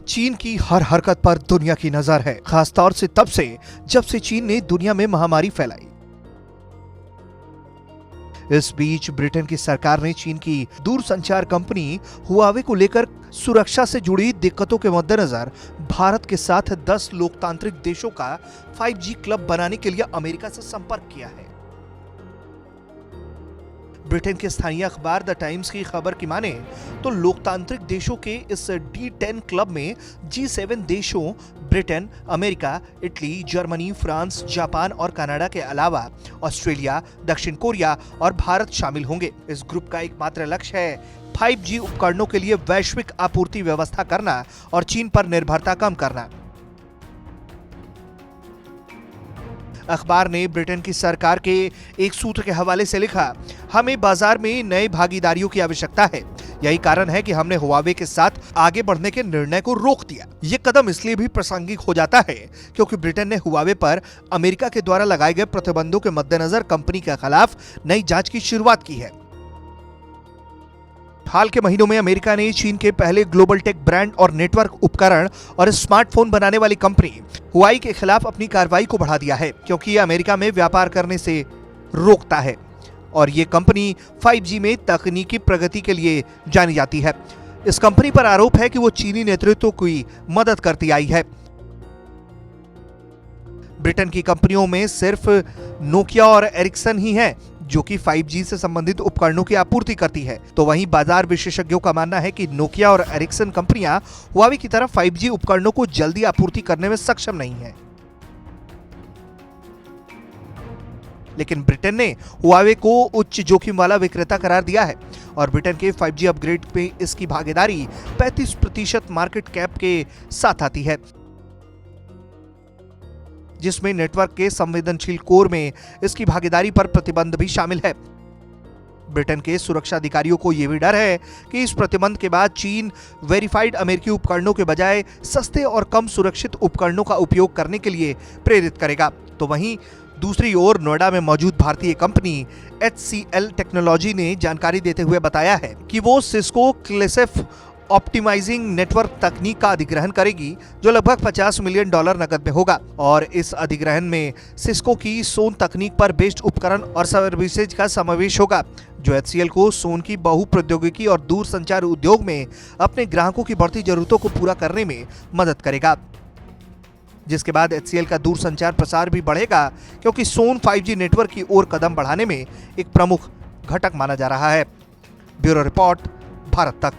चीन की हर हरकत पर दुनिया की नजर है, खासतौर से तब से जब से चीन ने दुनिया में महामारी फैलाई। इस बीच ब्रिटेन की सरकार ने चीन की दूरसंचार कंपनी हुआवे को लेकर सुरक्षा से जुड़ी दिक्कतों के मद्देनजर भारत के साथ 10 लोकतांत्रिक देशों का 5G क्लब बनाने के लिए अमेरिका से संपर्क किया है। ब्रिटेन के स्थानीय अखबार द टाइम्स की खबर की माने तो लोकतांत्रिक देशों के इस D10 क्लब में G7 देशों Britain, America, Italy, Germany, France, Japan और कनाडा के अलावा ऑस्ट्रेलिया, दक्षिण कोरिया और भारत शामिल होंगे। इस ग्रुप का एकमात्र लक्ष्य है 5G उपकरणों के लिए वैश्विक आपूर्ति व्यवस्था करना और चीन पर निर्भरता कम करना। अखबार ने ब्रिटेन की सरकार के एक सूत्र के हवाले से लिखा, हमें बाजार में नए भागीदारियों की आवश्यकता है। यही कारण है कि हमने हुआवे के साथ आगे बढ़ने के निर्णय को रोक दिया। ये कदम इसलिए भी प्रासंगिक हो जाता है क्योंकि ब्रिटेन ने हुआवे पर अमेरिका के द्वारा लगाए गए प्रतिबंधों के मद्देनजर कंपनी के खिलाफ नई जांच की शुरुआत की है। हाल के महीनों में अमेरिका ने चीन के पहले ग्लोबल टेक ब्रांड और नेटवर्क उपकरण और स्मार्टफोन बनाने वाली कंपनी हुआई के खिलाफ अपनी कार्रवाई को बढ़ा दिया है क्योंकि ये अमेरिका में व्यापार करने से रोकता है और ये कंपनी 5G में तकनीकी प्रगति के लिए जानी जाती है। इस कंपनी पर आरोप है कि वो चीनी नेतृत्व की मदद करती आई है। ब्रिटेन की कंपनियों में सिर्फ नोकिया और एरिक्सन ही है जो कि 5G से संबंधित उपकरणों की आपूर्ति करती है, तो वहीं बाजार विशेषज्ञों का मानना है कि नोकिया और एरिक्सन कंपनियां हुआवे की तरह 5G उपकरणों को जल्दी आपूर्ति करने में सक्षम नहीं है। लेकिन ब्रिटेन ने हुआवे को उच्च जोखिम वाला विक्रेता करार दिया है और ब्रिटेन के 5G अपग्रेड पे इसकी भागीदारी 35% मार्केट कैप के साथ आती है, जिसमें नेटवर्क के संवेदनशील कोर में इसकी भागीदारी पर प्रतिबंध भी शामिल है। ब्रिटेन के सुरक्षा अधिकारियों को यह भी डर है कि इस प्रतिबंध के बाद चीन वेरीफाइड अमेरिकी उपकरणों के बजाय सस्ते और कम सुरक्षित उपकरणों का उपयोग करने के लिए प्रेरित करेगा। तो वहीं दूसरी ओर नोएडा में मौजूद भारतीय कंपनी HCL टेक्नोलॉजी ने जानकारी देते हुए बताया है कि वो सिस्को क्लेसेफ ऑप्टिमाइजिंग नेटवर्क तकनीक का अधिग्रहण करेगी जो लगभग $50 मिलियन नकद में होगा और इस अधिग्रहण में सिस्को की सोन तकनीक पर बेस्ड उपकरण और सर्विसेज का समावेश होगा जो HCL को सोन की बहु प्रौद्योगिकी और दूर संचार उद्योग में अपने ग्राहकों की बढ़ती जरूरतों को पूरा करने में मदद करेगा, जिसके बाद HCL का दूर संचार प्रसार भी बढ़ेगा क्योंकि सोन 5G नेटवर्क की ओर कदम बढ़ाने में एक प्रमुख घटक माना जा रहा है। ब्यूरो रिपोर्ट, भारत तक।